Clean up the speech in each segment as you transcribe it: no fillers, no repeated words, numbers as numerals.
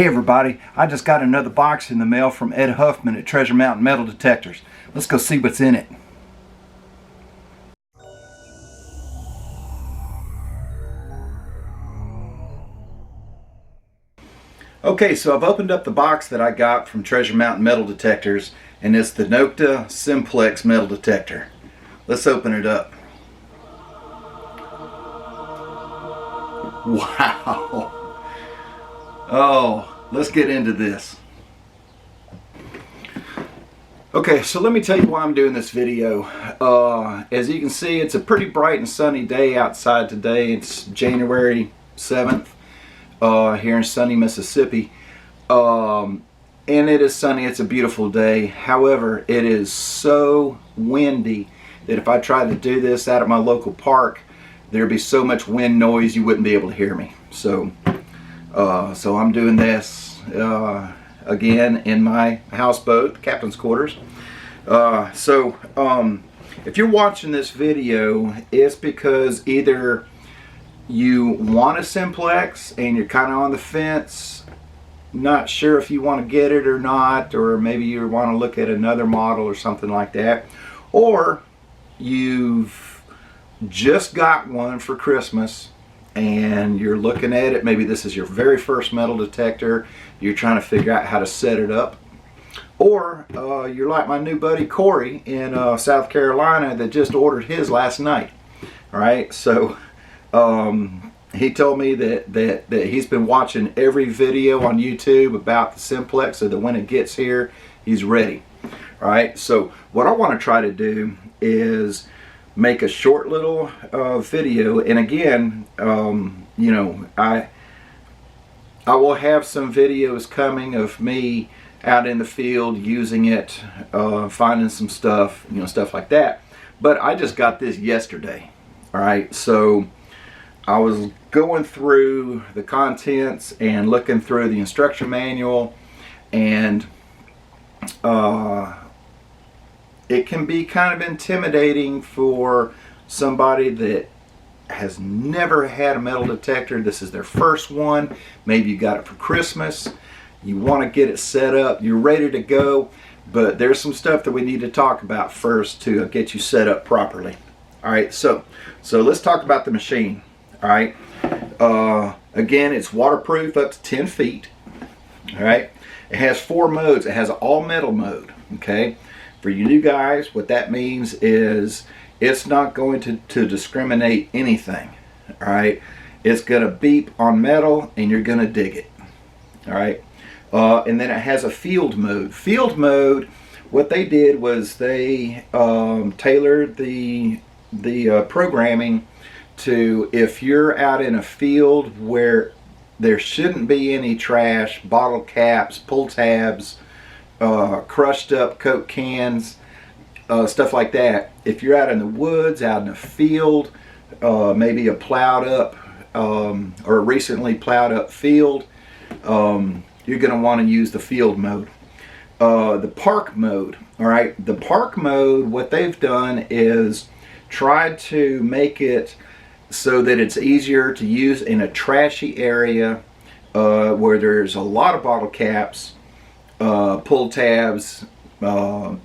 Hey everybody, I just got another box in the mail from Ed Huffman at Treasure Mountain Metal Detectors. Let's go see what's in it. Okay, so I've opened up the box that I got from Treasure Mountain Metal Detectors, and it's the Nokta Simplex metal detector. Let's open it up. Wow. Oh, let's get into this. Okay, so let me tell you why I'm doing this video. As you can see, it's a pretty bright and sunny day outside today. It's January 7th here in sunny Mississippi. And it is sunny, it's a beautiful day. However, it is so windy that if I tried to do this out at my local park, there'd be so much wind noise you wouldn't be able to hear me. So I'm doing this again in my houseboat, captain's quarters. If you're watching this video, it's because either you want a Simplex and you're kind of on the fence, not sure if you want to get it or not, or maybe you want to look at another model or something like that, or you've just got one for Christmas and you're looking at it. Maybe this is your very first metal detector. You're trying to figure out how to set it up. Or you're like my new buddy Corey in South Carolina that just ordered his last night. All right, so he told me that he's been watching every video on YouTube about the Simplex, so that when it gets here, he's ready. All right, so what I want to try to do is make a short little video, and again, you know, I will have some videos coming of me out in the field using it, finding some stuff, you know, stuff like that. But I just got this yesterday. All right, so I was going through the contents and looking through the instruction manual, and it can be kind of intimidating for somebody that has never had a metal detector. This is their first one. Maybe you got it for Christmas. You want to get it set up. You're ready to go. But there's some stuff that we need to talk about first to get you set up properly. All right, so let's talk about the machine. All right. Again, it's waterproof up to 10 feet. All right. It has 4 modes. It has an all metal mode. Okay. For you new guys, what that means is it's not going to discriminate anything. All right. It's going to beep on metal and you're going to dig it. All right. And then it has a field mode. Field mode, what they did was they tailored the programming to, if you're out in a field where there shouldn't be any trash, bottle caps, pull tabs, crushed up Coke cans, stuff like that. If you're out in the woods, out in a field, maybe a plowed up or recently plowed up field, you're going to want to use the field mode. The park mode, all right, the park mode, what they've done is tried to make it so that it's easier to use in a trashy area where there's a lot of bottle caps, pull tabs,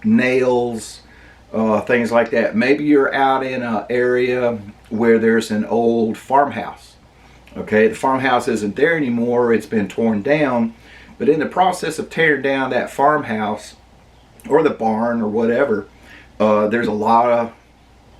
nails, things like that. Maybe you're out in an area where there's an old farmhouse. Okay, the farmhouse isn't there anymore, it's been torn down, but in the process of tearing down that farmhouse or the barn or whatever, there's a lot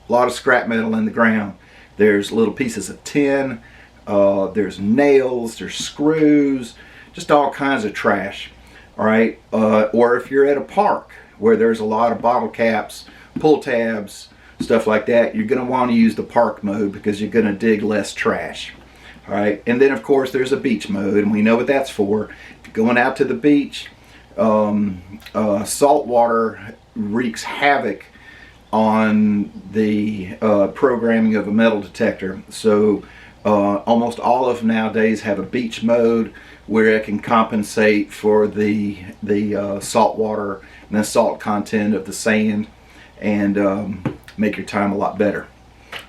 of scrap metal in the ground. There's little pieces of tin, there's nails, there's screws, just all kinds of trash. All right, or if you're at a park where there's a lot of bottle caps, pull tabs, stuff like that, you're going to want to use the park mode because you're going to dig less trash. All right, and then of course there's a beach mode, and we know what that's for. If you're going out to the beach, salt water wreaks havoc on the programming of a metal detector. So almost all of them nowadays have a beach mode where it can compensate for the salt water and the salt content of the sand and make your time a lot better.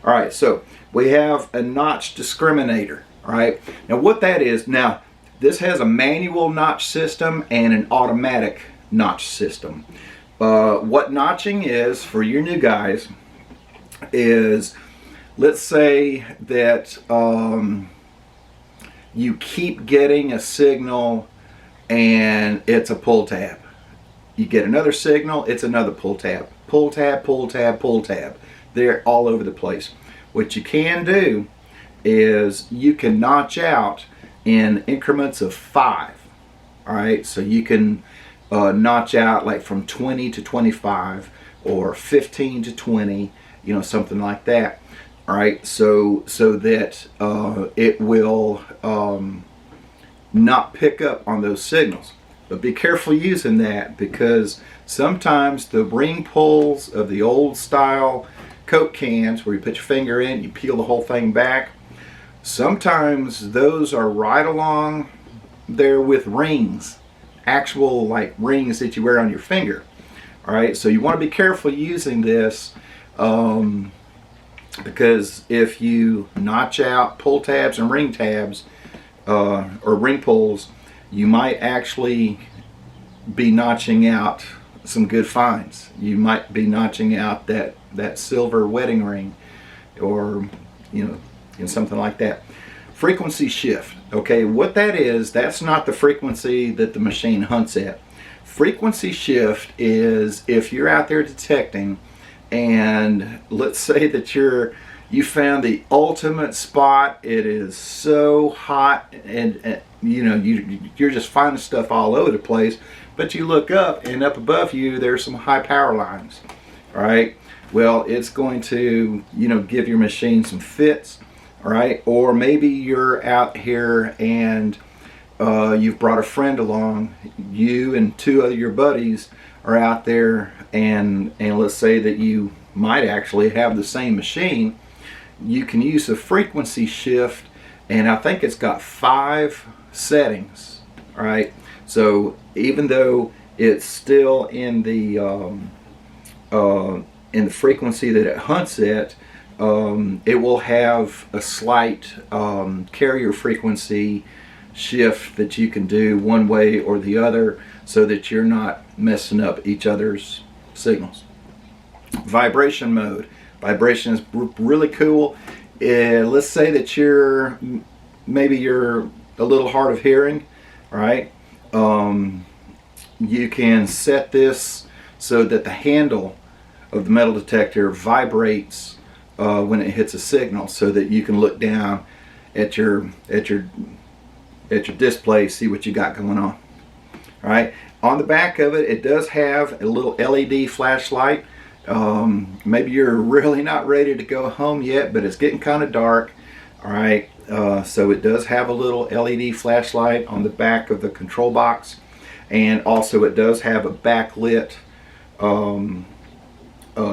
All right, so we have a notch discriminator. All right, now what that is, now This has a manual notch system and an automatic notch system. What notching is, for your new guys, is, let's say that you keep getting a signal and it's a pull tab. You get another signal, it's another pull tab. Pull tab, pull tab, pull tab. They're all over the place. What you can do is you can notch out in increments of 5. All right, so you can notch out like from 20 to 25 or 15 to 20, you know, something like that. All right, so that it will not pick up on those signals. But be careful using that, because sometimes the ring pulls of the old style Coke cans, where you put your finger in, you peel the whole thing back, sometimes those are right along there with rings, actual like rings that you wear on your finger. All right, so you want to be careful using this, because if you notch out pull tabs and ring tabs or ring pulls, you might actually be notching out some good finds. You might be notching out that silver wedding ring, or you know, something like that. Frequency shift. Okay, what that is, that's not the frequency that the machine hunts at. Frequency shift is if you're out there detecting, and let's say that you found the ultimate spot. It is so hot, and you know, you're just finding stuff all over the place, but you look up, and up above you there's some high power lines. All right, well, it's going to, you know, give your machine some fits. All right, or maybe you're out here and you've brought a friend along. You and 2 other your buddies are out there, and let's say that you might actually have the same machine. You can use the frequency shift, and I think it's got 5 settings. All right, so even though it's still in the frequency that it hunts at, it will have a slight carrier frequency shift that you can do one way or the other, so that you're not messing up each other's signals. Vibration mode. Vibration is really cool. Let's say that maybe you're a little hard of hearing. All right, you can set this so that the handle of the metal detector vibrates when it hits a signal, so that you can look down at your display, see what you got going on. All right, on the back of it, it does have a little LED flashlight. Maybe you're really not ready to go home yet, but it's getting kind of dark. All right, so it does have a little LED flashlight on the back of the control box, and also it does have a backlit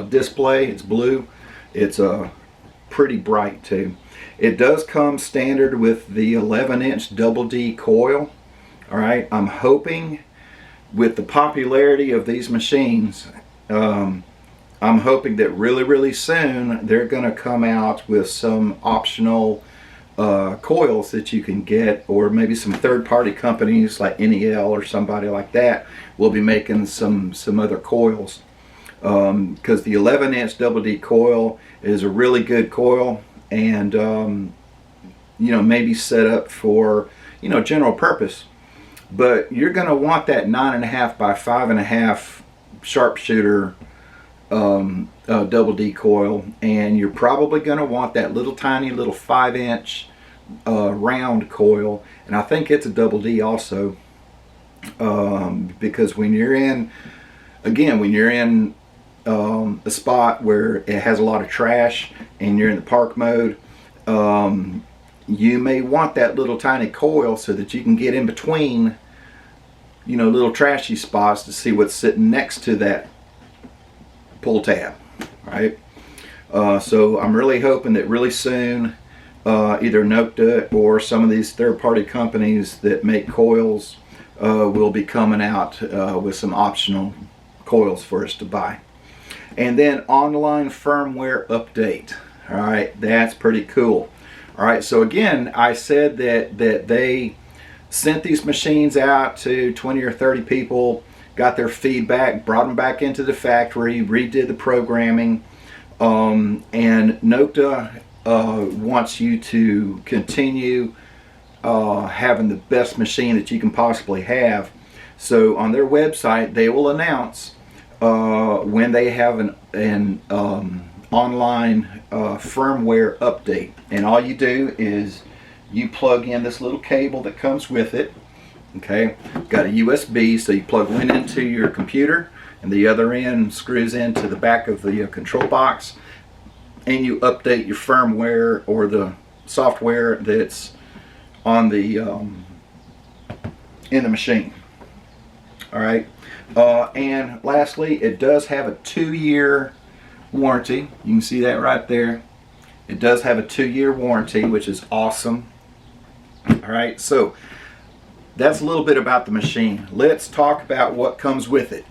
display. It's blue. It's pretty bright too. It does come standard with the 11-inch double D coil. All right, I'm hoping with the popularity of these machines, I'm hoping that really soon they're going to come out with some optional coils that you can get, or maybe some third-party companies like NEL or somebody like that will be making some other coils, because the 11-inch double D coil is a really good coil, and you know, maybe set up for, you know, general purpose. But you're going to want that 9.5 by 5.5 sharpshooter double D coil, and you're probably going to want that little tiny little 5-inch round coil, and I think it's a double D also, because when you're in a spot where it has a lot of trash and you're in the park mode, you may want that little tiny coil so that you can get in between, you know, little trashy spots to see what's sitting next to that pull tab. Right, so I'm really hoping that really soon either Nokta or some of these third-party companies that make coils will be coming out with some optional coils for us to buy. And then online firmware update. All right, that's pretty cool. All right, so again, I said that they sent these machines out to 20 or 30 people, got their feedback, brought them back into the factory, redid the programming, and Nokta wants you to continue having the best machine that you can possibly have. So on their website, they will announce when they have an online firmware update. And all you do is you plug in this little cable that comes with it. Okay, got a USB, so you plug one into your computer and the other end screws into the back of the control box, and you update your firmware or the software that's on the in the machine. All right, and lastly, it does have a 2-year warranty. You can see that right there. It does have a 2-year warranty, which is awesome. All right, so that's a little bit about the machine. Let's talk about what comes with it.